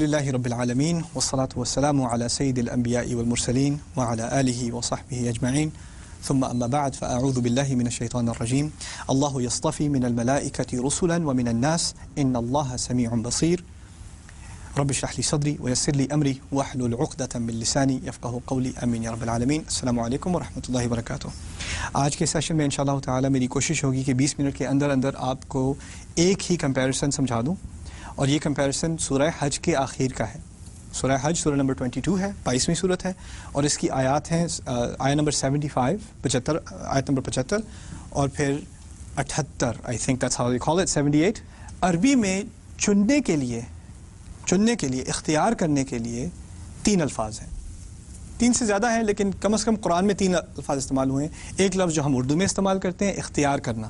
الحمدللہ رب العالمین والصلاة والسلام علی سید الانبیاء والمرسلین وعلی آلہ وصحبہ اجمعین ثم اما بعد فاعوذ باللہ من الشیطان الرجیم اللہ یصطفی من الملائکۃ رسلا ومن الناس ان اللہ سمیع بصیر رب اشرح لی صدری ویسر لی امری واحلل عقدۃ من لسانی یفقہوا قولی آمین یا رب العالمین۔ السلام علیکم ورحمۃ اللہ وبرکاتہ۔ آج کے سیشن میں انشاءاللہ تعالی میری کوشش ہوگی کہ 20 منٹ کے اندر اندر آپ کو ایک ہی کمپیریزن سمجھا دوں، اور یہ کمپیریزن سورہ حج کے آخر کا ہے۔ سورہ حج سورہ نمبر 22 ہے، 22ویں صورت ہے، اور اس کی آیات ہیں آیت نمبر 75 آیت نمبر 75 اور پھر 78، I think that's how they call it 78۔ عربی میں چننے کے لیے اختیار کرنے کے لیے 3 الفاظ ہیں، 3 سے زیادہ ہیں لیکن کم از کم قرآن میں 3 الفاظ استعمال ہوئے ہیں۔ ایک لفظ جو ہم اردو میں استعمال کرتے ہیں اختیار کرنا،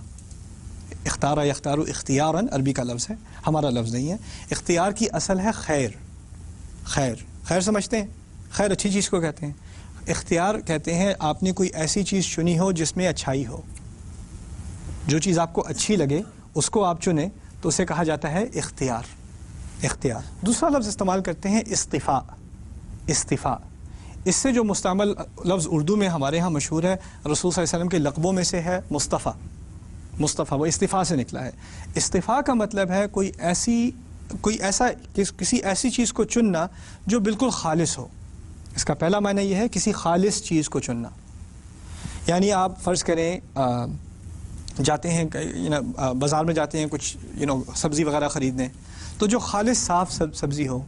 اختارا یختارو اختیاراً عربی کا لفظ ہے، ہمارا لفظ نہیں ہے۔ اختیار کی اصل ہے خیر سمجھتے ہیں، خیر اچھی چیز کو کہتے ہیں۔ اختیار کہتے ہیں آپ نے کوئی ایسی چیز چنی ہو جس میں اچھائی ہو، جو چیز آپ کو اچھی لگے اس کو آپ چنیں تو اسے کہا جاتا ہے اختیار۔ دوسرا لفظ استعمال کرتے ہیں استفاء۔ اس سے جو مستعمل لفظ اردو میں ہمارے ہاں مشہور ہے، رسول صلی اللہ علیہ وسلم کے لقبوں میں سے ہے مصطفیٰ، وہ استفاء سے نکلا ہے۔ استفاء کا مطلب ہے کسی ایسی چیز کو چننا جو بالکل خالص ہو۔ اس کا پہلا معنی یہ ہے کسی خالص چیز کو چننا، یعنی آپ فرض کریں جاتے ہیں بازار میں جاتے ہیں کچھ سبزی وغیرہ خریدنے، تو جو خالص صاف سبزی ہو،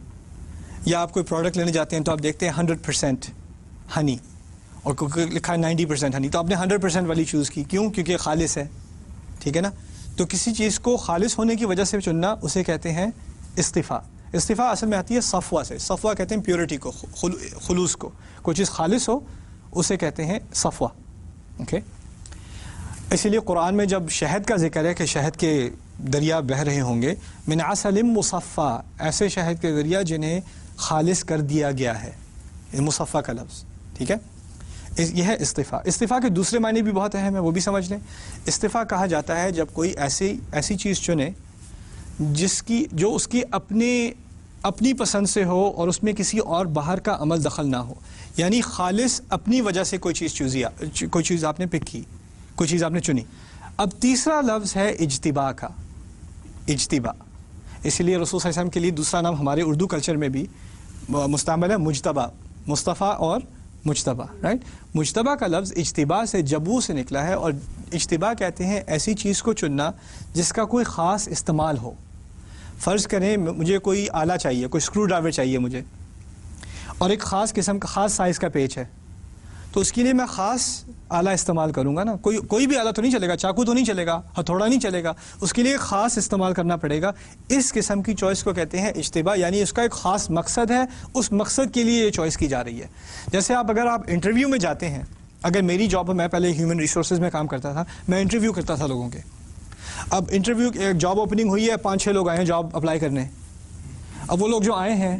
یا آپ کوئی پروڈکٹ لینے جاتے ہیں تو آپ دیکھتے ہیں 100% ہنی اور لکھا ہے 90% ہنی، تو آپ نے 100% والی چوز کی، کیوں؟ کیونکہ خالص ہے، ٹھیک ہے نا۔ تو کسی چیز کو خالص ہونے کی وجہ سے چننا اسے کہتے ہیں استفاء۔ استفاء اصل میں آتی ہے صفوہ سے، صفوہ کہتے ہیں پیورٹی کو، خلوص کو۔ کوئی چیز خالص ہو اسے کہتے ہیں صفوہ، اوکے۔ اسی لیے قرآن میں جب شہد کا ذکر ہے کہ شہد کے دریا بہہ رہے ہوں گے، من عسل مصفیٰ، ایسے شہد کے دریا جنہیں خالص کر دیا گیا ہے، مصفیٰ کا لفظ، ٹھیک ہے۔ یہ ہے استفاء۔ استفاء کے دوسرے معنی بھی بہت اہم ہے، وہ بھی سمجھ لیں۔ استفاء کہا جاتا ہے جب کوئی ایسی چیز چنے جو اس کی اپنی پسند سے ہو اور اس میں کسی اور باہر کا عمل دخل نہ ہو، یعنی خالص اپنی وجہ سے کوئی چیز آپ نے پک کی، کوئی چیز آپ نے چنی۔ اب تیسرا لفظ ہے اجتباء کا، اجتباء۔ اسی لیے رسول صلی اللہ علیہ وسلم کے لیے دوسرا نام ہمارے اردو کلچر میں بھی مستعمل ہے مجتبیٰ، مصطفیٰ اور مجتبیٰ، رائٹ۔ مجتبیٰ کا لفظ اجتباء سے جبو سے نکلا ہے، اور اجتباء کہتے ہیں ایسی چیز کو چننا جس کا کوئی خاص استعمال ہو۔ فرض کریں مجھے کوئی آلہ چاہیے، کوئی اسکرو ڈرائیور چاہیے مجھے، اور ایک خاص قسم کا خاص سائز کا پیچ ہے، تو اس کے لیے میں خاص آلہ استعمال کروں گا نا۔ کوئی بھی آلہ تو نہیں چلے گا، چاقو تو نہیں چلے گا، ہتھوڑا نہیں چلے گا، اس کے لیے خاص استعمال کرنا پڑے گا۔ اس قسم کی چوائس کو کہتے ہیں اجتباء، یعنی اس کا ایک خاص مقصد ہے، اس مقصد کے لیے یہ چوائس کی جا رہی ہے۔ جیسے اگر آپ انٹرویو میں جاتے ہیں، اگر میری جاب، میں پہلے ہیومن ریسورسز میں کام کرتا تھا، میں انٹرویو کرتا تھا لوگوں کے۔ اب انٹرویو ایک جاب اوپننگ ہوئی ہے، 5-6 لوگ آئے ہیں جاب اپلائی کرنے۔ اب وہ لوگ جو آئے ہیں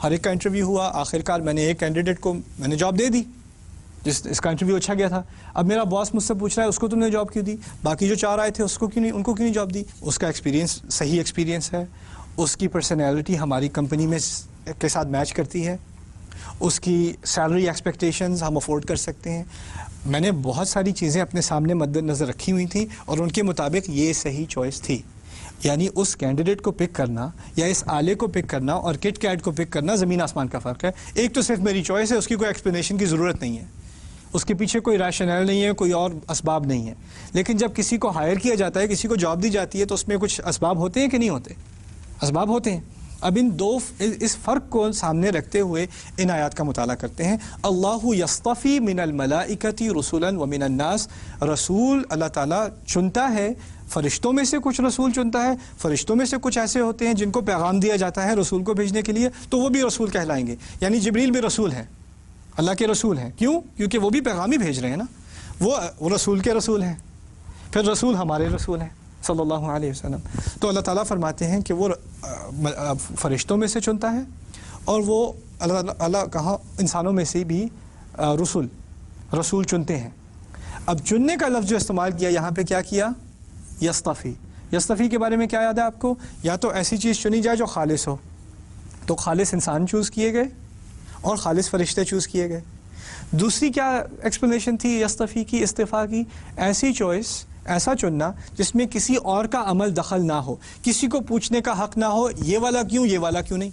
ہر ایک کا انٹرویو ہوا، آخرکار میں نے ایک کینڈیڈیٹ کو میں نے جاب دے دی، اس کا انٹرویو اچھا گیا تھا۔ اب میرا باس مجھ سے پوچھ رہا ہے اس کو تم نے جاب کیوں دی، باقی جو 4 آئے تھے ان کو کیوں نہیں جاب دی؟ اس کا ایکسپیرینس صحیح ایکسپیرینس ہے، اس کی پرسنالٹی ہماری کمپنی میں کے ساتھ میچ کرتی ہے، اس کی سیلری ایکسپیکٹیشنز ہم افورڈ کر سکتے ہیں۔ میں نے بہت ساری چیزیں اپنے سامنے مد نظر رکھی ہوئی تھیں اور ان کے مطابق یہ صحیح چوائس تھی۔ یعنی اس کینڈیڈیٹ کو پک کرنا یا اس آلے کو پک کرنا اور کٹ کیٹ کو پک کرنا زمین آسمان کا فرق ہے۔ ایک تو صرف میری چوائس ہے، اس کی کوئی ایکسپلینیشن کی ضرورت نہیں ہے، اس کے پیچھے کوئی ریشنل نہیں ہے، کوئی اور اسباب نہیں ہے۔ لیکن جب کسی کو ہائر کیا جاتا ہے، کسی کو جاب دی جاتی ہے، تو اس میں کچھ اسباب ہوتے ہیں کہ نہیں ہوتے؟ اسباب ہوتے ہیں۔ اب اس فرق کو سامنے رکھتے ہوئے ان آیات کا مطالعہ کرتے ہیں۔ اللہ یصطفی من الملائکۃ رسلا ومن الناس، رسول اللہ تعالیٰ چنتا ہے، فرشتوں میں سے کچھ رسول چنتا ہے، فرشتوں میں سے کچھ ایسے ہوتے ہیں جن کو پیغام دیا جاتا ہے رسول کو بھیجنے کے لیے، تو وہ بھی رسول کہلائیں گے۔ یعنی جبریل بھی رسول ہیں، اللہ کے رسول ہیں، کیوں؟ کیونکہ وہ بھی پیغام ہی بھیج رہے ہیں نا، وہ رسول کے رسول ہیں، پھر رسول ہمارے رسول ہیں صلی اللہ علیہ وسلم۔ تو اللہ تعالیٰ فرماتے ہیں کہ وہ فرشتوں میں سے چنتا ہے، اور وہ اللہ کہا انسانوں میں سے بھی رسول چنتے ہیں۔ اب چننے کا لفظ جو استعمال کیا یہاں پہ کیا کیا؟ یصطفی۔ یصطفی کے بارے میں کیا یاد ہے آپ کو؟ یا تو ایسی چیز چنی جائے جو خالص ہو، تو خالص انسان چوز کیے گئے اور خالص فرشتے چوز کیے گئے۔ دوسری کیا ایکسپلینیشن تھی یستفی کی، استفاء کی؟ ایسی چوائس، ایسا چننا جس میں کسی اور کا عمل دخل نہ ہو، کسی کو پوچھنے کا حق نہ ہو، یہ والا کیوں، یہ والا کیوں نہیں،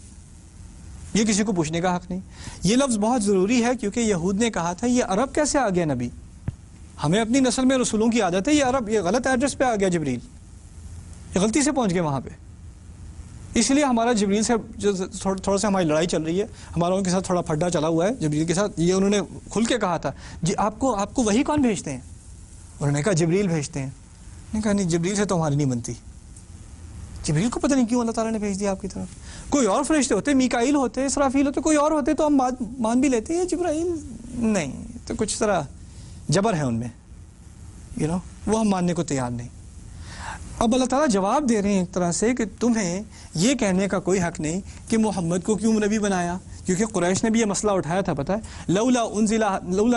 یہ کسی کو پوچھنے کا حق نہیں۔ یہ لفظ بہت ضروری ہے کیونکہ یہود نے کہا تھا یہ عرب کیسے آ گیا نبی، ہمیں اپنی نسل میں رسولوں کی عادت ہے، یہ عرب، یہ غلط ایڈریس پہ آ گیا جبریل، یہ غلطی سے پہنچ گئے وہاں پہ۔ اس لیے ہمارا جبریل سے جو تھوڑا سا ہماری لڑائی چل رہی ہے، ہمارا ان کے ساتھ تھوڑا پھڈا چلا ہوا ہے جبریل کے ساتھ۔ یہ انہوں نے کھل کے کہا تھا جی آپ کو وہی کون بھیجتے ہیں؟ انہوں نے کہا جبریل بھیجتے ہیں۔ نے کہا نہیں، جبریل سے تو ہماری نہیں بنتی، جبریل کو پتہ نہیں کیوں اللہ تعالیٰ نے بھیج دیا آپ کی طرف۔ کوئی اور فرشتے ہوتے، میکائیل ہوتے، اسرافیل ہوتے، کوئی اور ہوتے تو ہم مان بھی لیتے ہیں، جبرائیل نہیں، تو کچھ طرح جبر ہے ان میں، وہ ہم ماننے کو تیار نہیں۔ اب اللہ تعالیٰ جواب دے رہے ہیں ایک طرح سے کہ تمہیں یہ کہنے کا کوئی حق نہیں کہ محمد کو کیوں نبی بنایا، کیونکہ قریش نے بھی یہ مسئلہ اٹھایا تھا، پتہ ہے، لولا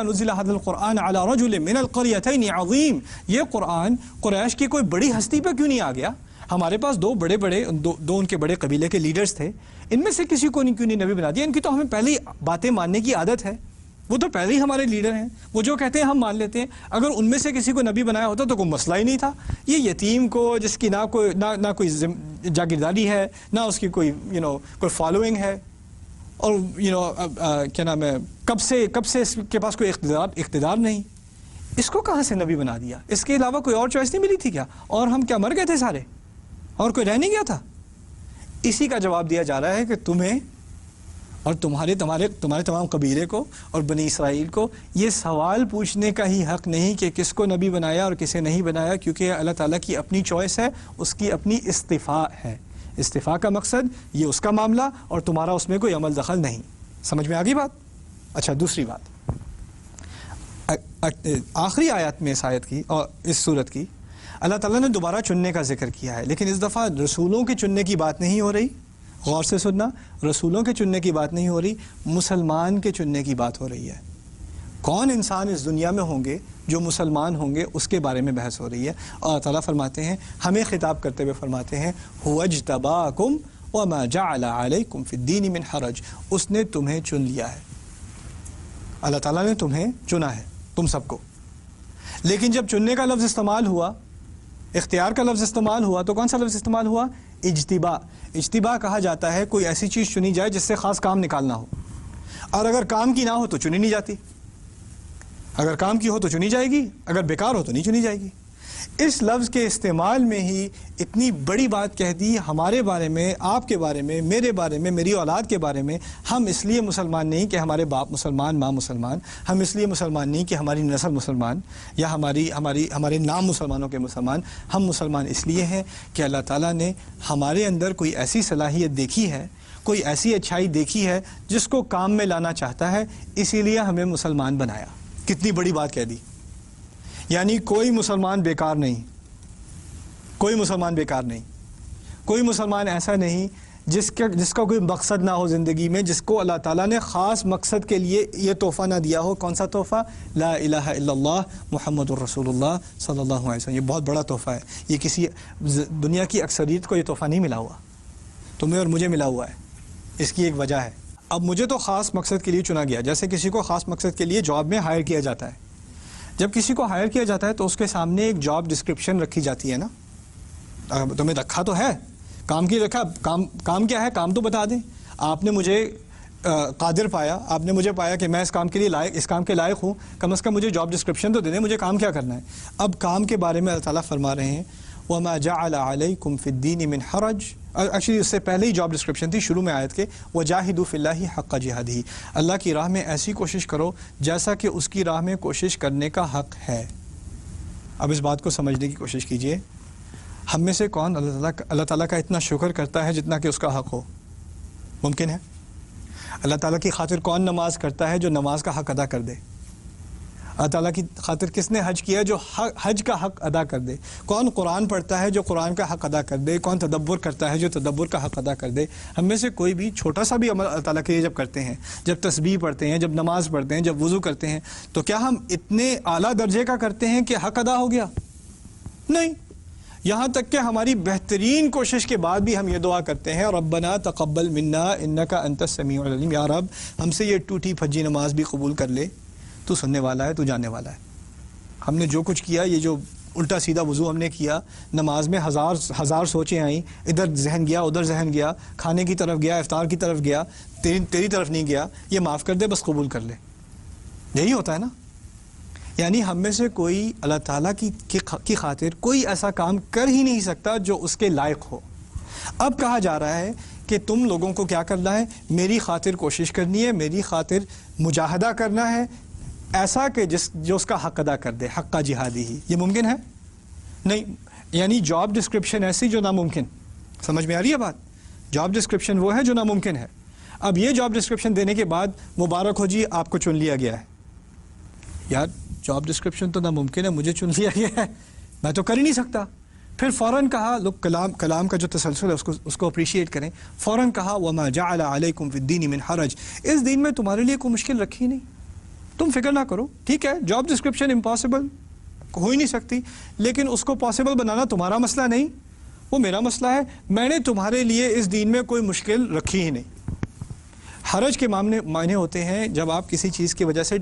نزل هذا القرآن على رجل من القريتين عظیم، یہ قرآن قریش کی کوئی بڑی ہستی پہ کیوں نہیں آ گیا؟ ہمارے پاس دو ان کے بڑے قبیلے کے لیڈرز تھے، ان میں سے کسی کو کیوں نہیں نبی بنا دیا؟ ان کی تو ہمیں پہلے باتیں ماننے کی عادت ہے، وہ تو پہلے ہی ہمارے لیڈر ہیں، وہ جو کہتے ہیں ہم مان لیتے ہیں۔ اگر ان میں سے کسی کو نبی بنایا ہوتا تو کوئی مسئلہ ہی نہیں تھا۔ یہ یتیم کو جس کی نہ کوئی جاگیرداری ہے، نہ اس کی کوئی کوئی فالوئنگ ہے، اور کیا نام ہے، کب سے اس کے پاس کوئی اقتدار نہیں، اس کو کہاں سے نبی بنا دیا؟ اس کے علاوہ کوئی اور چوائس نہیں ملی تھی کیا؟ اور ہم کیا مر گئے تھے سارے، اور کوئی رہ نہیں گیا تھا؟ اسی کا جواب دیا جا رہا ہے کہ تمہیں اور تمہارے تمام قبیلے کو اور بنی اسرائیل کو یہ سوال پوچھنے کا ہی حق نہیں کہ کس کو نبی بنایا اور کسے نہیں بنایا، کیونکہ اللہ تعالیٰ کی اپنی چوائس ہے، اس کی اپنی استفاء ہے۔ استفاء کا مقصد یہ اس کا معاملہ، اور تمہارا اس میں کوئی عمل دخل نہیں۔ سمجھ میں آ گئی بات؟ اچھا، دوسری بات، آخری آیات میں اس آیت کی اور اس صورت کی اللہ تعالیٰ نے دوبارہ چننے کا ذکر کیا ہے، لیکن اس دفعہ رسولوں کے چننے کی بات نہیں ہو رہی، غور سے سننا، رسولوں کے چننے کی بات نہیں ہو رہی، مسلمان کے چننے کی بات ہو رہی ہے۔ کون انسان اس دنیا میں ہوں گے جو مسلمان ہوں گے، اس کے بارے میں بحث ہو رہی ہے۔ اور اللہ تعالیٰ فرماتے ہیں، ہمیں خطاب کرتے ہوئے فرماتے ہیں، هُوَ اجْتَبَاكُمْ وَمَا جَعَلَ عَلَيْكُمْ فِي الدِّينِ مِنْ حَرَجٍ، اس نے تمہیں چن لیا ہے، اللہ تعالیٰ نے تمہیں چنا ہے، تم سب کو۔ لیکن جب چننے کا لفظ استعمال ہوا، اختیار کا لفظ استعمال ہوا، تو کون سا لفظ استعمال ہوا؟ اجتباء۔ اجتباء کہا جاتا ہے کوئی ایسی چیز چنی جائے جس سے خاص کام نکالنا ہو، اور اگر کام کی نہ ہو تو چنی نہیں جاتی، اگر کام کی ہو تو چنی جائے گی، اگر بیکار ہو تو نہیں چنی جائے گی۔ اس لفظ کے استعمال میں ہی اتنی بڑی بات کہہ دی ہمارے بارے میں، آپ کے بارے میں، میرے بارے میں، میری اولاد کے بارے میں۔ ہم اس لیے مسلمان نہیں کہ ہمارے باپ مسلمان، ماں مسلمان، ہم اس لیے مسلمان نہیں کہ ہماری نسل مسلمان یا ہمارے نام مسلمانوں کے مسلمان، ہم مسلمان اس لیے ہیں کہ اللہ تعالیٰ نے ہمارے اندر کوئی ایسی صلاحیت دیکھی ہے، کوئی ایسی اچھائی دیکھی ہے جس کو کام میں لانا چاہتا ہے، اسی لیے ہمیں مسلمان بنایا۔ کتنی بڑی بات کہہ دی، یعنی کوئی مسلمان بیکار نہیں، کوئی مسلمان بیکار نہیں، کوئی مسلمان ایسا نہیں جس کا کوئی مقصد نہ ہو زندگی میں، جس کو اللہ تعالیٰ نے خاص مقصد کے لیے یہ تحفہ نہ دیا ہو۔ کون سا تحفہ؟ لا الہ الا اللہ محمد الرسول اللہ صلی اللہ علیہ وسلم۔ یہ بہت بڑا تحفہ ہے، یہ کسی دنیا کی اکثریت کو یہ تحفہ نہیں ملا ہوا، تمہیں اور مجھے ملا ہوا ہے۔ اس کی ایک وجہ ہے، اب مجھے تو خاص مقصد کے لیے چنا گیا، جیسے کسی کو خاص مقصد کے لیے جاب میں ہائر کیا جاتا ہے۔ جب کسی کو ہائر کیا جاتا ہے تو اس کے سامنے ایک جاب ڈسکرپشن رکھی جاتی ہے نا، تمہیں رکھا تو ہے، کام کی رکھا، کام کیا ہے، کام تو بتا دیں۔ آپ نے مجھے قادر پایا، آپ نے مجھے پایا کہ میں اس کام کے لیے لائق، اس کام کے لائق ہوں، کم از کم مجھے جاب ڈسکرپشن تو دے دیں، مجھے کام کیا کرنا ہے۔ اب کام کے بارے میں اللہ تعالیٰ فرما رہے ہیں وَمَا جَعَلَ عَلَيْكُمْ فِي الدِّينِ مِنْ حَرَجٍ، ایکچولی اس سے پہلے ہی جاب ڈسکرپشن تھی شروع میں آیت کے، وَجَاهِدُوا فِي اللَّهِ حَقَّ جِهَادِهِ، اللہ کی راہ میں ایسی کوشش کرو جیسا کہ اس کی راہ میں کوشش کرنے کا حق ہے۔ اب اس بات کو سمجھنے کی کوشش کیجئے، ہم میں سے کون اللہ تعالیٰ کا اتنا شکر کرتا ہے جتنا کہ اس کا حق ہو؟ ممکن ہے؟ اللہ تعالیٰ کی خاطر کون نماز کرتا ہے جو نماز کا حق ادا کر دے؟ اللہ تعالیٰ کی خاطر کس نے حج کیا جو حج کا حق ادا کر دے؟ کون قرآن پڑھتا ہے جو قرآن کا حق ادا کر دے؟ کون تدبر کرتا ہے جو تدبر کا حق ادا کر دے؟ ہم میں سے کوئی بھی چھوٹا سا بھی عمل اللہ تعالیٰ کے لیے جب کرتے ہیں، جب تسبیح پڑھتے ہیں، جب نماز پڑھتے ہیں، جب وضو کرتے ہیں، تو کیا ہم اتنے اعلیٰ درجے کا کرتے ہیں کہ حق ادا ہو گیا؟ نہیں، یہاں تک کہ ہماری بہترین کوشش کے بعد بھی ہم یہ دعا کرتے ہیں ربنا تقبل منا انک انت السمیع العلیم، یا رب ہم سے یہ ٹوٹی پھجی نماز بھی قبول کر لے، تو سننے والا ہے، تو جاننے والا ہے۔ ہم نے جو کچھ کیا، یہ جو الٹا سیدھا وضو ہم نے کیا، نماز میں ہزار سوچیں آئیں، ادھر ذہن گیا ادھر ذہن گیا، کھانے کی طرف گیا، افطار کی طرف گیا، تیری طرف نہیں گیا، یہ معاف کر دے، بس قبول کر لے۔ یہی ہوتا ہے نا، یعنی ہم میں سے کوئی اللہ تعالیٰ کی خاطر کوئی ایسا کام کر ہی نہیں سکتا جو اس کے لائق ہو۔ اب کہا جا رہا ہے کہ تم لوگوں کو کیا کرنا ہے، میری خاطر کوشش کرنی ہے، میری خاطر مجاہدہ کرنا ہے، ایسا کہ جو اس کا حق ادا کر دے، حقہ جہادی ہی۔ یہ ممکن ہے؟ نہیں، یعنی جاب ڈسکرپشن ایسی جو ناممکن۔ سمجھ میں آ رہی ہے بات؟ جاب ڈسکرپشن وہ ہے جو ناممکن ہے۔ اب یہ جاب ڈسکرپشن دینے کے بعد مبارک ہو جی آپ کو چن لیا گیا ہے۔ یار جاب ڈسکرپشن تو ناممکن ہے، مجھے چن لیا گیا ہے، میں تو کر ہی نہیں سکتا۔ پھر فوراً کہا، لوگ کلام کا جو تسلسل ہے اس کو اپریشیٹ کریں، فوراً کہا وما جعل علیکم فی الدین من حرج، اس دین میں تمہارے لیے کوئی مشکل رکھی نہیں، تم فکر نہ کرو۔ ٹھیک ہے، جاب ڈسکرپشن امپاسبل ہو ہی نہیں سکتی، لیکن اس کو پاسبل بنانا تمہارا مسئلہ نہیں، وہ میرا مسئلہ ہے۔ میں نے تمہارے لیے اس دین میں کوئی مشکل رکھی ہی نہیں۔ حرج کے معنی ہوتے ہیں جب آپ کسی چیز کی وجہ سے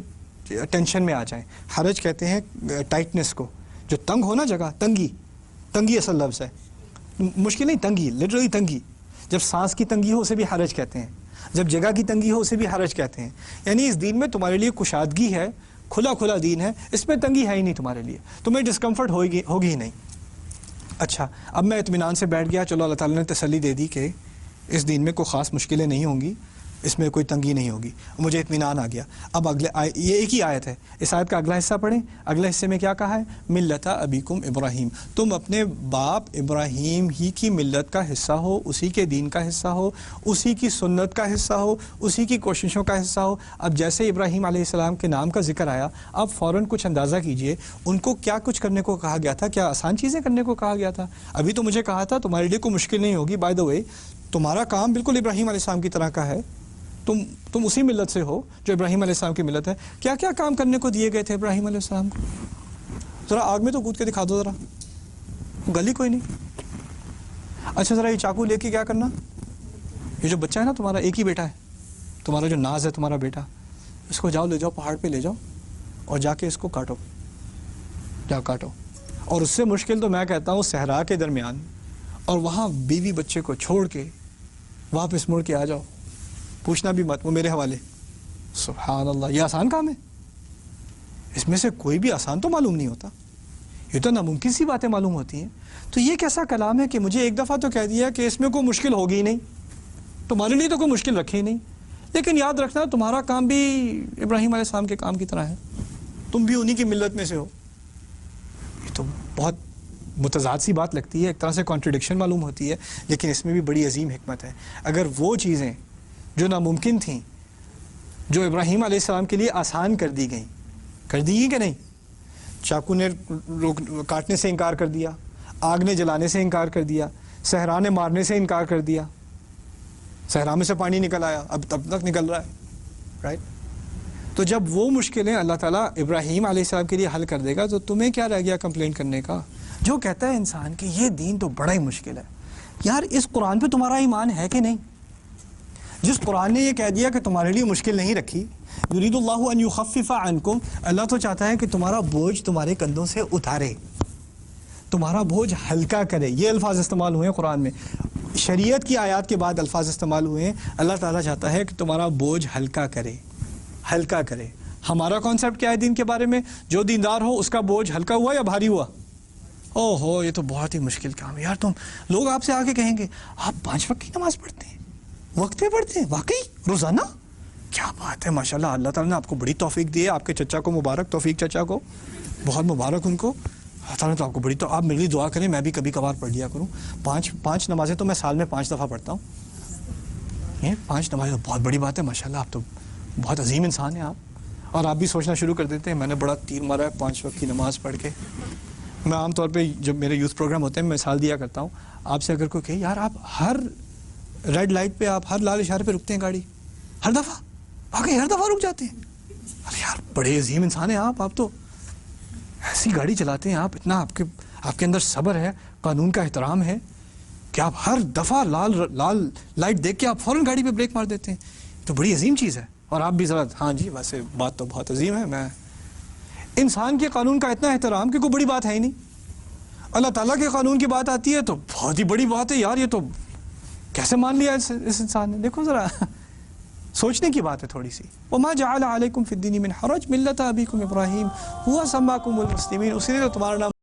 ٹینشن میں آ جائیں۔ حرج کہتے ہیں ٹائٹنس کو، جو تنگ ہو نا جگہ، تنگی اصل لفظ ہے، مشکل نہیں، تنگی، لٹرلی تنگی۔ جب سانس کی تنگی ہو اسے بھی حرج کہتے ہیں، جب جگہ کی تنگی ہو اسے بھی حرج کہتے ہیں۔ یعنی اس دین میں تمہارے لیے کشادگی ہے، کھلا دین ہے، اس میں تنگی ہے ہی نہیں تمہارے لیے، تمہیں ڈسکمفرٹ ہوگی ہی نہیں۔ اچھا، اب میں اطمینان سے بیٹھ گیا، چلو اللہ تعالیٰ نے تسلی دے دی کہ اس دین میں کوئی خاص مشکلیں نہیں ہوں گی، اس میں کوئی تنگی نہیں ہوگی، مجھے اطمینان آ گیا۔ اب یہ ایک ہی آیت ہے، اس آیت کا اگلا حصہ پڑھیں۔ اگلے حصے میں کیا کہا ہے؟ ملت ابیکم ابراہیم، تم اپنے باپ ابراہیم ہی کی ملت کا حصہ ہو، اسی کے دین کا حصہ ہو، اسی کی سنت کا حصہ ہو، اسی کی کوششوں کا حصہ ہو۔ اب جیسے ابراہیم علیہ السلام کے نام کا ذکر آیا، اب فوراً کچھ اندازہ کیجئے ان کو کیا کچھ کرنے کو کہا گیا تھا، کیا آسان چیزیں کرنے کو کہا گیا تھا؟ ابھی تو مجھے کہا تھا تمہارے لیے کوئی مشکل نہیں ہوگی، بائی دا وے تمہارا کام بالکل ابراہیم علیہ السلام کی طرح کا ہے، تم اسی ملت سے ہو جو ابراہیم علیہ السلام کی ملت ہے۔ کیا کیا کام کرنے کو دیے گئے تھے ابراہیم علیہ السلام کو؟ ذرا آگ میں تو کود کے دکھا دو، ذرا گلی کوئی نہیں۔ اچھا ذرا یہ چاقو لے کے کیا کرنا، یہ جو بچہ ہے نا تمہارا، ایک ہی بیٹا ہے تمہارا، جو ناز ہے تمہارا بیٹا، اس کو لے جاؤ پہاڑ پہ لے جاؤ اور جا کے اس کو کاٹو، جا کاٹو۔ اور اس سے مشکل تو میں کہتا ہوں صحرا کے درمیان، اور وہاں بیوی بچے کو چھوڑ کے واپس مڑ کے آ جاؤ، پوچھنا بھی مت، وہ میرے حوالے۔ سبحان اللہ، یہ آسان کام ہے؟ اس میں سے کوئی بھی آسان تو معلوم نہیں ہوتا، یہ تو ناممکن سی باتیں معلوم ہوتی ہیں۔ تو یہ کیسا کلام ہے کہ مجھے ایک دفعہ تو کہہ دیا کہ اس میں کوئی مشکل ہوگی ہی نہیں، تمہارے لیے تو کوئی مشکل رکھی نہیں، لیکن یاد رکھنا تمہارا کام بھی ابراہیم علیہ السلام کے کام کی طرح ہے، تم بھی انہی کی ملت میں سے ہو۔ یہ تو بہت متضاد سی بات لگتی ہے، ایک طرح سے کانٹرڈکشن معلوم ہوتی ہے، لیکن اس میں بھی بڑی عظیم حکمت ہے۔ اگر وہ چیزیں جو ناممکن تھیں، جو ابراہیم علیہ السلام کے لیے آسان کر دی گئیں، کر دی گئی کہ نہیں؟ چاقو نے کاٹنے سے انکار کر دیا، آگ نے جلانے سے انکار کر دیا، صحرا نے مارنے سے انکار کر دیا، صحرا میں سے پانی نکل آیا، اب تب تک نکل رہا ہے، رائٹ؟ تو جب وہ مشکلیں اللہ تعالیٰ ابراہیم علیہ السلام کے لیے حل کر دے گا تو تمہیں کیا رہ گیا کمپلین کرنے کا؟ جو کہتا ہے انسان کہ یہ دین تو بڑا ہی مشکل ہے، یار اس قرآن پہ تمہارا ایمان ہے کہ نہیں؟ جس قرآن نے یہ کہہ دیا کہ تمہارے لیے مشکل نہیں رکھی، یرید اللہ ان یخفف عنکم، اللہ تو چاہتا ہے کہ تمہارا بوجھ تمہارے کندھوں سے اتارے، تمہارا بوجھ ہلکا کرے۔ یہ الفاظ استعمال ہوئے ہیں قرآن میں، شریعت کی آیات کے بعد الفاظ استعمال ہوئے ہیں۔ اللہ تعالیٰ چاہتا ہے کہ تمہارا بوجھ ہلکا کرے، ہلکا کرے۔ ہمارا کانسیپٹ کیا ہے دین کے بارے میں؟ جو دیندار ہو اس کا بوجھ ہلکا ہوا یا بھاری ہوا؟ او ہو، یہ تو بہت ہی مشکل کام ہے یار، لوگ آپ سے آ کے کہیں گے آپ 5 وقت کی نماز پڑھتے ہیں، وقت پہ پڑھتے ہیں، واقعی روزانہ؟ کیا بات ہے، ماشاءاللہ، اللہ تعالیٰ نے آپ کو بڑی توفیق دی ہے، آپ کے چچا کو مبارک، توفیق چچا کو بہت مبارک ان کو، اللہ تعالیٰ نے تو آپ کو بڑی، تو آپ میرے لیے دعا کریں، میں بھی کبھی کبھار پڑھ لیا کروں۔ 5 نمازیں تو میں سال میں 5 دفعہ پڑھتا ہوں، یہ 5 نمازیں بہت بڑی بات ہے، ماشاءاللہ آپ تو بہت عظیم انسان ہیں آپ۔ اور آپ بھی سوچنا شروع کر دیتے ہیں میں نے بڑا تیر مارا ہے 5 وقت کی نماز پڑھ کے۔ میں عام طور پہ جب میرے یوتھ پروگرام ہوتے ہیں میں مثال دیا کرتا ہوں، آپ سے اگر کوئی کہے یار آپ ہر ریڈ لائٹ پہ، آپ ہر لال اشارے پہ رکتے ہیں گاڑی، ہر دفعہ، واقعی ہر دفعہ رک جاتے ہیں، ارے یار بڑے عظیم انسان ہیں آپ تو ایسی گاڑی چلاتے ہیں آپ، اتنا آپ کے اندر صبر ہے, قانون کا احترام ہے, کہ آپ ہر دفعہ لال لائٹ دیکھ کے آپ فوراً گاڑی پہ بریک مار دیتے ہیں, تو بڑی عظیم چیز ہے. اور آپ بھی ذرا, ہاں جی ویسے بات تو بہت عظیم ہے, میں انسان کے قانون کا اتنا احترام کہ کوئی بڑی بات ہے ہی نہیں. اللہ تعالیٰ کے قانون کی بات آتی ہے تو بہت ہی بڑی بات ہے یار, یہ تو کیسے مان لیا اس انسان نے. دیکھو ذرا سوچنے کی بات ہے تھوڑی سی. وَمَا جَعَلَ عَلَيْكُمْ فِي الدِّينِ مِنْ حَرَجٍ مِلَّةَ أَبِيكُمْ إِبْرَاهِيمَ هُوَ سَمَّاكُمُ الْمُسْلِمِينَ, اسی نے تو تمہارا نام